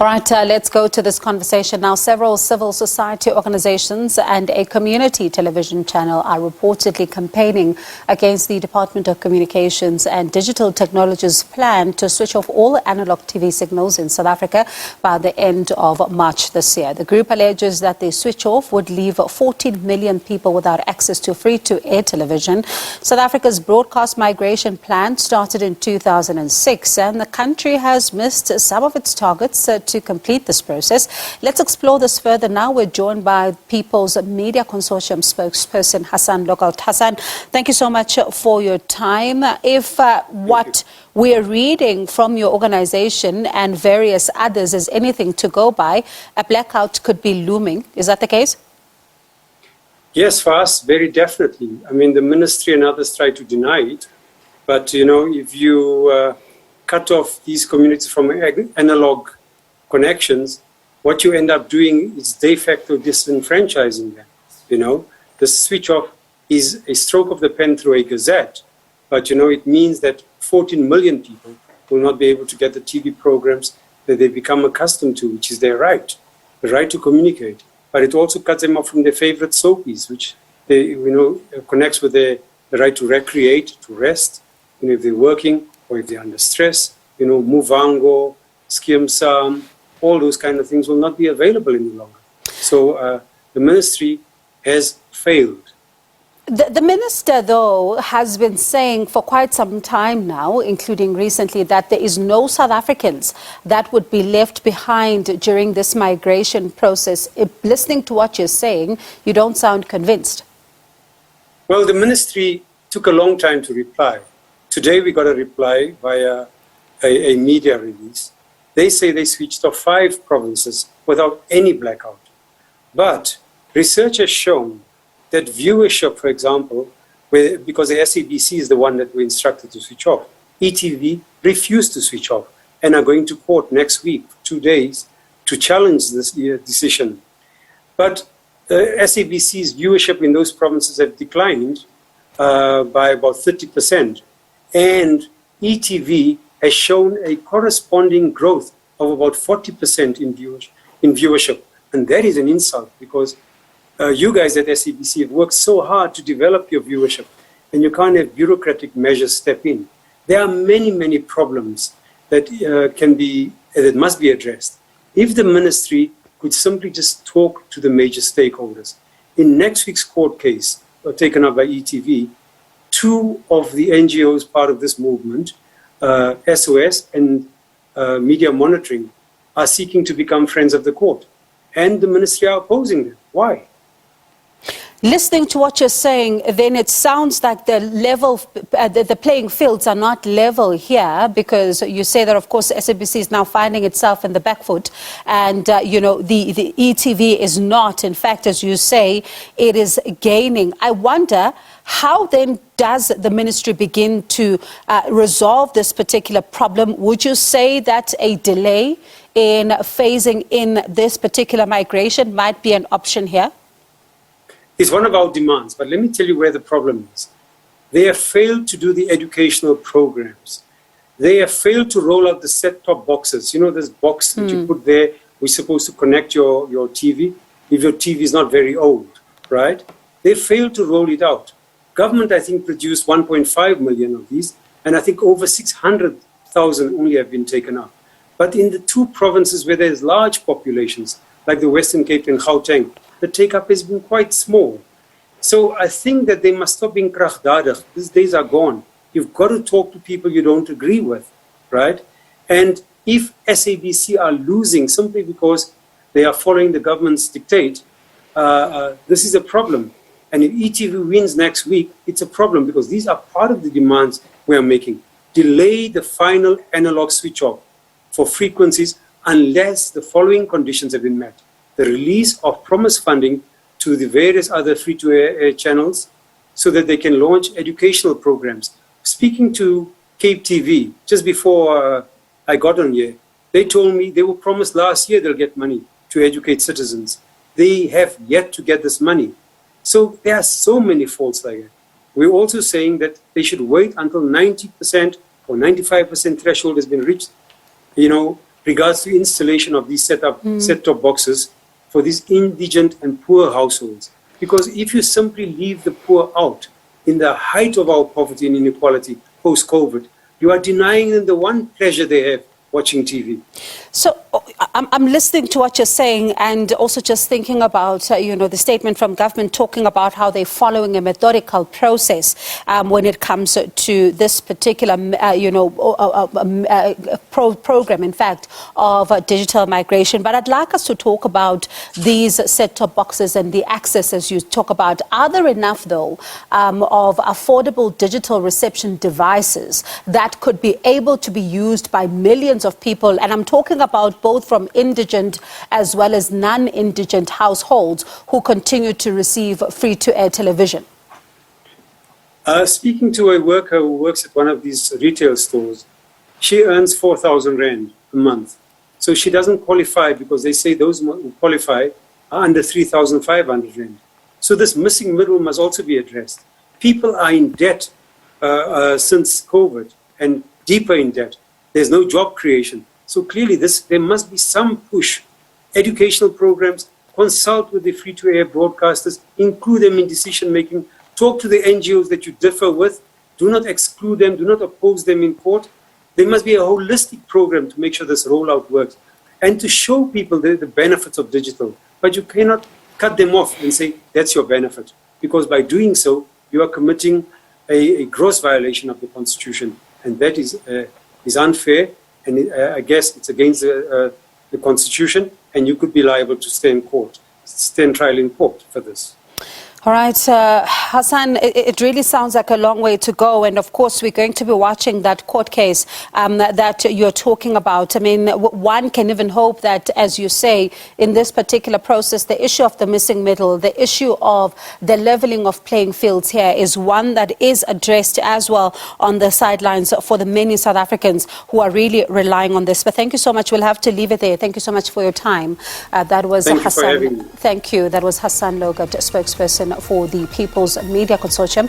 All right, let's go to this conversation now. Several civil society organizations and a community television channel are reportedly campaigning against the Department of Communications and Digital Technology's plan to switch off all analog TV signals in South Africa by the end of March this year. The group alleges that the switch off would leave 14 million people without access to free-to-air television. South Africa's broadcast migration plan started in 2006, and the country has missed some of its targets to complete this process. Let's explore this further now. We're joined by People's Media Consortium Spokesperson Hassan Logart. Hassan, thank you so much for your time. If what we're reading from your organization and various others is anything to go by, a blackout could be looming. Is that the case? Yes, for us, very definitely. I mean, the ministry and others try to deny it. But, you know, if you cut off these communities from analog connections, what you end up doing is de facto disenfranchising them. You know, the switch off is a stroke of the pen through a gazette, but you know, it means that 14 million people will not be able to get the TV programs that they become accustomed to, which is their right, the right to communicate. But it also cuts them off from their favorite soapies, which they, you know, connects with the right to recreate, to rest, you know, if they're working or if they're under stress, you know, Muvango, Skimsam, all those kind of things will not be available any longer. So the ministry has failed. The minister, though, has been saying for quite some time now, including recently, that there is no South Africans that would be left behind during this migration process. If listening to what you're saying, you don't sound convinced. Well, the ministry took a long time to reply. Today we got a reply via a media release. They say they switched off 5 provinces without any blackout. But research has shown that viewership, for example, because the SABC is the one that we instructed to switch off, ETV refused to switch off and are going to court next week, 2 days, to challenge this decision. But SABC's viewership in those provinces have declined by about 30%. And ETV has shown a corresponding growth of about 40% in viewership. And that is an insult, because you guys at SABC have worked so hard to develop your viewership, and you can't have bureaucratic measures step in. There are many, many problems that that must be addressed. If the ministry could simply just talk to the major stakeholders. In next week's court case, taken up by ETV, 2 of the NGOs part of this movement, SOS and Media Monitoring, are seeking to become friends of the court. And the ministry are opposing them. Why? Listening to what you're saying, then it sounds like the level, the playing fields are not level here, because you say that, of course, SABC is now finding itself in the back foot, and, you know, the ETV is not. In fact, as you say, it is gaining. I wonder, how then does the ministry begin to resolve this particular problem? Would you say that a delay in phasing in this particular migration might be an option here? It's one of our demands, but let me tell you where the problem is. They have failed to do the educational programs. They have failed to roll out the set-top boxes. You know, this box that you put there, we're supposed to connect your TV, if your TV is not very old, right? They failed to roll it out. Government, I think, produced 1.5 million of these, and I think over 600,000 only have been taken up. But in the 2 provinces where there's large populations, like the Western Cape and Gauteng, the take-up has been quite small. So I think that they must stop being kragdadig. These days are gone. You've got to talk to people you don't agree with, right? And if SABC are losing simply because they are following the government's dictate, this is a problem. And if ETV wins next week, it's a problem, because these are part of the demands we are making. Delay the final analog switch off for frequencies unless the following conditions have been met. The release of promised funding to the various other free-to-air channels so that they can launch educational programs. Speaking to Cape TV, just before I got on here, they told me they were promised last year they'll get money to educate citizens. They have yet to get this money. So there are so many faults like that. We're also saying that they should wait until 90% or 95% threshold has been reached, you know, regards to installation of these set-top boxes for these indigent and poor households. Because if you simply leave the poor out in the height of our poverty and inequality post-COVID, you are denying them the one pleasure they have, watching TV. So I'm listening to what you're saying, and also just thinking about, the statement from government talking about how they're following a methodical process when it comes to this particular, program, in fact, of digital migration. But I'd like us to talk about these set-top boxes and the access, as you talk about. Are there enough, though, of affordable digital reception devices that could be able to be used by millions of people? And I'm talking about both from indigent as well as non-indigent households who continue to receive free-to-air television. Speaking to a worker who works at one of these retail stores, she earns 4,000 Rand a month. So she doesn't qualify because they say those who qualify are under 3,500 Rand. So this missing middle must also be addressed. People are in debt since COVID and deeper in debt. There's no job creation. So clearly there must be some push. Educational programs, consult with the free-to-air broadcasters, include them in decision-making, talk to the NGOs that you differ with, do not exclude them, do not oppose them in court. There must be a holistic program to make sure this rollout works and to show people the benefits of digital. But you cannot cut them off and say, that's your benefit. Because by doing so, you are committing a gross violation of the Constitution. And that is unfair. And I guess it's against the Constitution, and you could be liable to stand trial in court for this. All right, Hassan, it really sounds like a long way to go. And of course, we're going to be watching that court case that you're talking about. I mean, one can even hope that, as you say, in this particular process, the issue of the missing middle, the issue of the leveling of playing fields here is one that is addressed as well on the sidelines for the many South Africans who are really relying on this. But thank you so much. We'll have to leave it there. Thank you so much for your time. That was Hassan. Thank you. That was Hassan Logart, spokesperson for the People's Media Consortium.